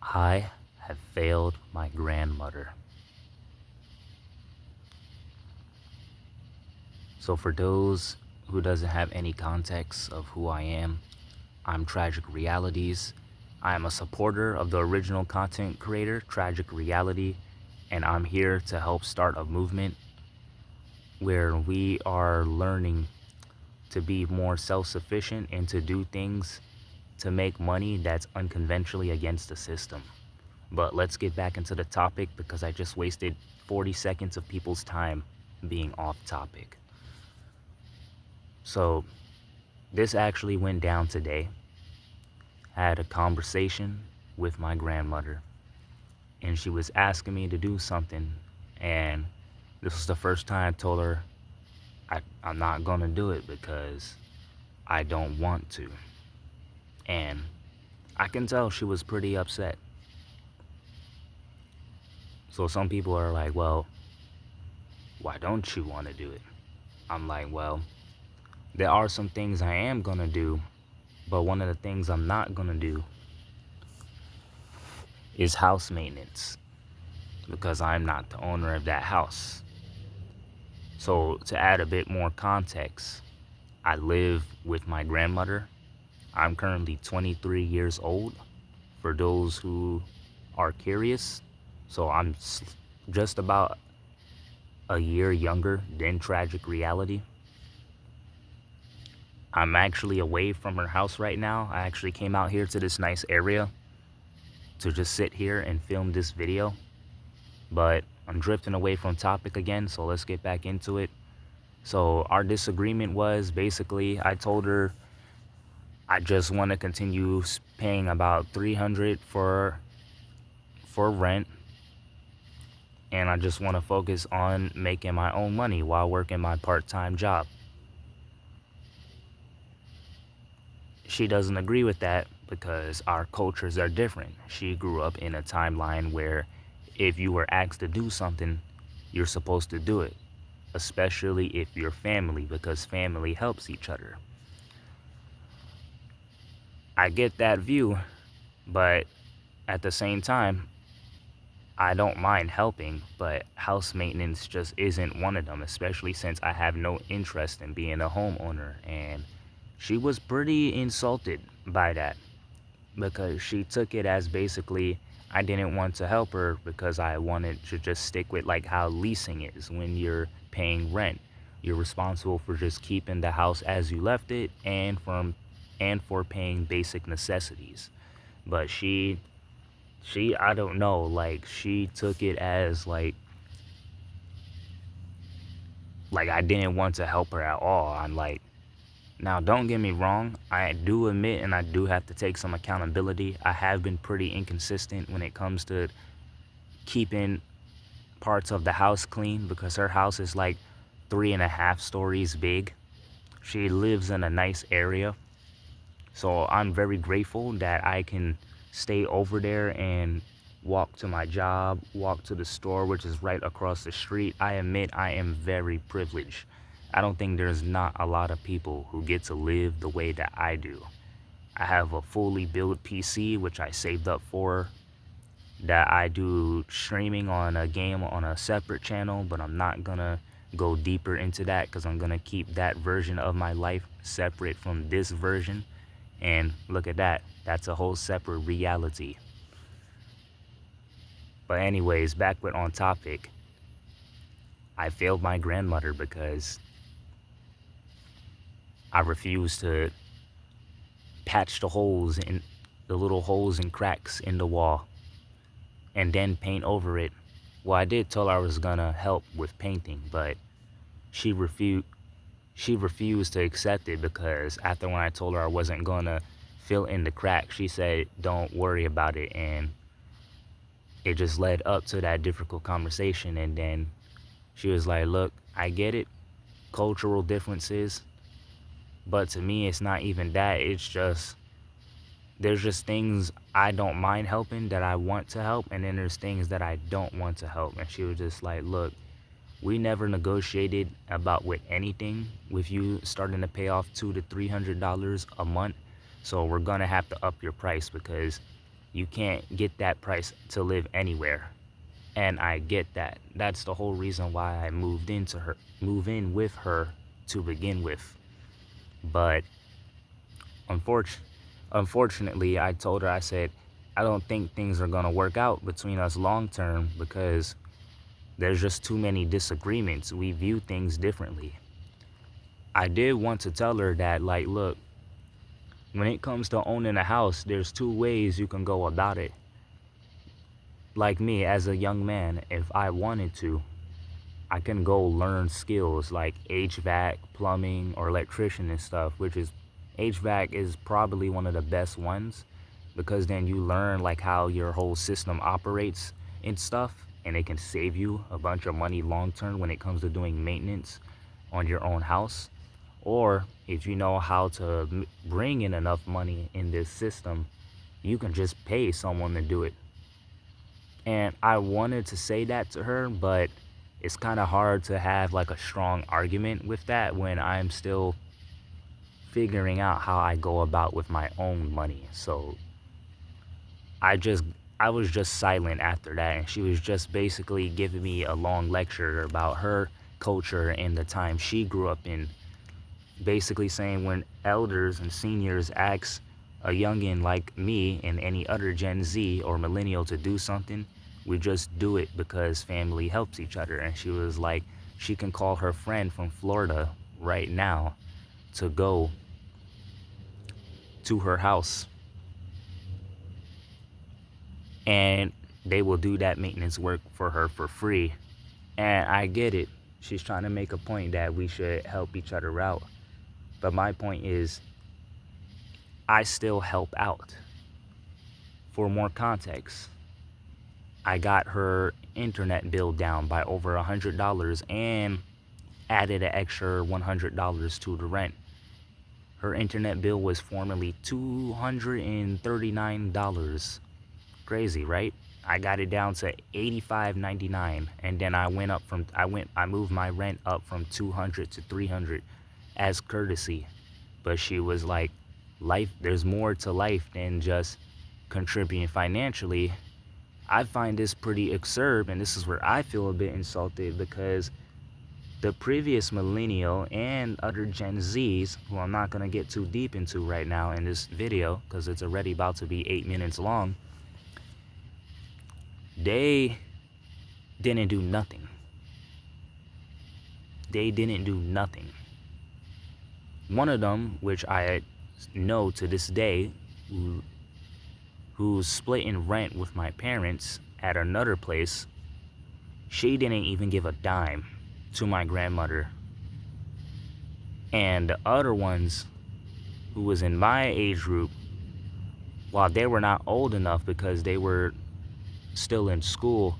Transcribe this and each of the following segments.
I have failed my grandmother. So for those who doesn't have any context of who I am, I'm Tragic Realities. I am a supporter of the original content creator, Tragic Reality, and I'm here to help start a movement where we are learning to be more self-sufficient and to do things to make money that's unconventionally against the system. But let's get back into the topic because I just wasted 40 seconds of people's time being off topic. So this actually went down today. I had a conversation with my grandmother and she was asking me to do something, and this was the first time I told her I'm not gonna do it because I don't want to. And I can tell she was pretty upset. So some people are like, well, why don't you want to do it? I'm like, well, there are some things I am gonna do, but one of the things I'm not gonna do is house maintenance because I'm not the owner of that house. So to add a bit more context, I live with my grandmother. I'm currently 23 years old, for those who are curious. So I'm just about a year younger than Tragic Reality. I'm actually away from her house right now. I actually came out here to this nice area to just sit here and film this video. But I'm drifting away from topic again, so let's get back into it. So our disagreement was basically I told her I just want to continue paying about $300 for rent, and I just want to focus on making my own money while working my part-time job. She doesn't agree with that because our cultures are different. She grew up in a timeline where if you were asked to do something, you're supposed to do it, especially if you're family, because family helps each other. I get that view, but at the same time, I don't mind helping, but house maintenance just isn't one of them, especially since I have no interest in being a homeowner. And she was pretty insulted by that because she took it as basically I didn't want to help her because I wanted to just stick with like how leasing is. When you're paying rent, you're responsible for just keeping the house as you left it and for paying basic necessities. But she I don't know, like she took it as like I didn't want to help her at all. I'm like, now don't get me wrong, I do admit and I do have to take some accountability. I have been pretty inconsistent when it comes to keeping parts of the house clean because her house is like 3.5 stories big. She lives in a nice area. So I'm very grateful that I can stay over there and walk to my job, walk to the store, which is right across the street. I admit I am very privileged. I don't think there's not a lot of people who get to live the way that I do. I have a fully built PC, which I saved up for, that I do streaming on a game on a separate channel, but I'm not gonna go deeper into that because I'm gonna keep that version of my life separate from this version. And look at that, that's a whole separate reality. But anyways, back with on topic, I failed my grandmother because I refused to patch the little holes and cracks in the wall and then paint over it. Well, I did tell her I was gonna help with painting, but she refused to accept it because after when I told her I wasn't gonna fill in the cracks, she said, don't worry about it. And it just led up to that difficult conversation. And then she was like, look, I get it, cultural differences, but to me, it's not even that. It's just, there's just things I don't mind helping that I want to help. And then there's things that I don't want to help. And she was just like, look, we never negotiated about with anything with you starting to pay off $200 to $300 a month. So we're gonna have to up your price because You can't get that price to live anywhere. And I get that. That's the whole reason why I move in with her to begin with. But unfortunately, unfortunately, I told her, I said, I don't think things are going to work out between us long term because there's just too many disagreements. We view things differently. I did want to tell her that, like, look, when it comes to owning a house, there's two ways you can go about it. Like me, as a young man, if I wanted to, I can go learn skills like HVAC, plumbing, or electrician and stuff, which is HVAC is probably one of the best ones because then you learn like how your whole system operates and stuff, and it can save you a bunch of money long term when it comes to doing maintenance on your own house. Or if you know how to bring in enough money in this system, you can just pay someone to do it. And I wanted to say that to her, but it's kind of hard to have like a strong argument with that when I'm still figuring out how I go about with my own money. So I just I was just silent after that, and she was just basically giving me a long lecture about her culture and the time she grew up in. Basically saying when elders and seniors ask a youngin like me and any other Gen Z or millennial to do something, we just do it because family helps each other. And she was like, she can call her friend from Florida right now to go to her house and they will do that maintenance work for her for free. And I get it. She's trying to make a point that we should help each other out. But my point is, I still help out. For more context, I got her internet bill down by over $100 and added an extra $100 to the rent. Her internet bill was formerly $239. Crazy, right? I got it down to $85.99, and then I moved my rent up from 200 to 300 as courtesy. But she was like, life, there's more to life than just contributing financially. I find this pretty absurd, and this is where I feel a bit insulted because the previous millennial and other Gen Zs, who I'm not going to get too deep into right now in this video because it's already about to be 8 minutes long, they didn't do nothing. They didn't do nothing. One of them, which I know to this day, who's splitting rent with my parents at another place, she didn't even give a dime to my grandmother. And the other ones, who was in my age group, while they were not old enough because they were still in school,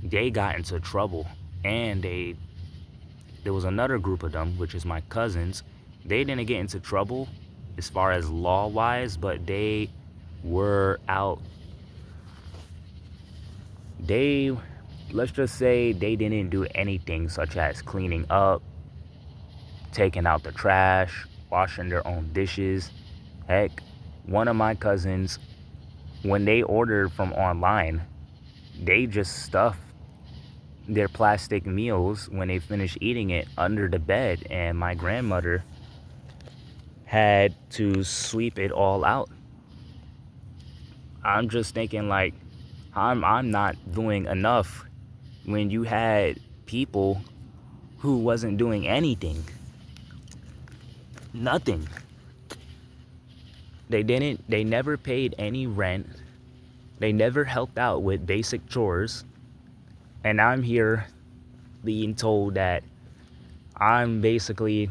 they got into trouble. And there was another group of them, which is my cousins. They didn't get into trouble as far as law wise, but they were out. Let's just say they didn't do anything such as cleaning up, taking out the trash, washing their own dishes. Heck, one of my cousins, when they ordered from online, they just stuffed their plastic meals when they finished eating it under the bed, and my grandmother had to sweep it all out. I'm just thinking like, I'm not doing enough when you had people who wasn't doing anything. Nothing. They never paid any rent. They never helped out with basic chores. And I'm here being told that I'm basically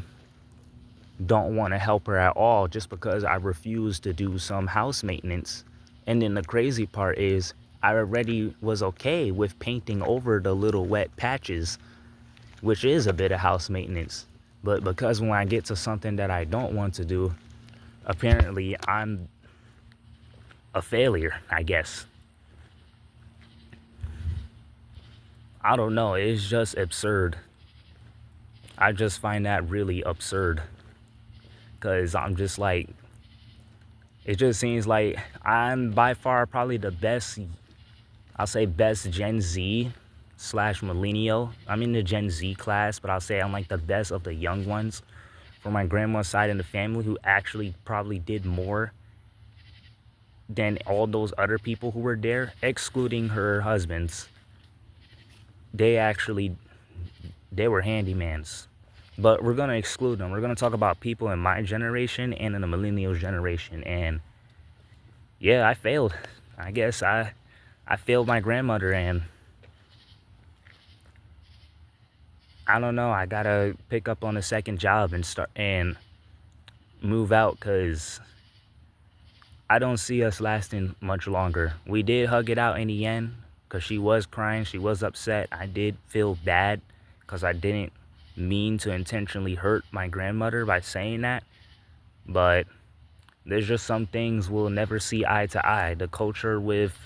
don't want to help her at all just because I refuse to do some house maintenance. And then the crazy part is I already was okay with painting over the little wet patches, which is a bit of house maintenance. But because when I get to something that I don't want to do, apparently I'm a failure, I guess. I don't know, it's just absurd. I just find that really absurd. Because I'm just like, It just seems like I'm by far probably the best, I'll say best Gen Z slash millennial. I'm in the Gen Z class, but I'll say I'm like the best of the young ones from my grandma's side in the family who actually probably did more than all those other people who were there, excluding her husbands. They actually, they were handymans. But we're going to exclude them. We're going to talk about people in my generation and in the millennial generation. And yeah, I failed. I guess I failed my grandmother, and I don't know. I gotta pick up on a second job and start and move out because I don't see us lasting much longer. We did hug it out in the end because she was crying. She was upset. I did feel bad because I didn't mean to intentionally hurt my grandmother by saying that. But there's just some things we'll never see eye to eye. The culture with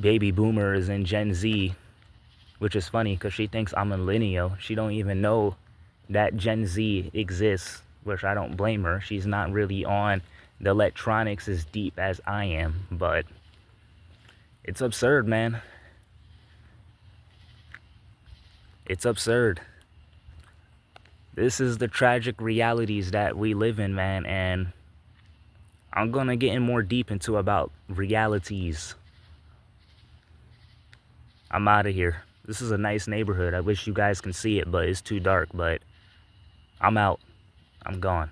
baby boomers and Gen Z, which is funny because she thinks I'm a millennial. She don't even know that Gen Z exists, which I don't blame her. She's not really on the electronics as deep as I am, but it's absurd, man. It's absurd. This is the tragic realities that we live in, man, and I'm gonna get in more deep into about realities. I'm out of here. This is a nice neighborhood. I wish you guys can see it, but it's too dark, but I'm out. I'm gone.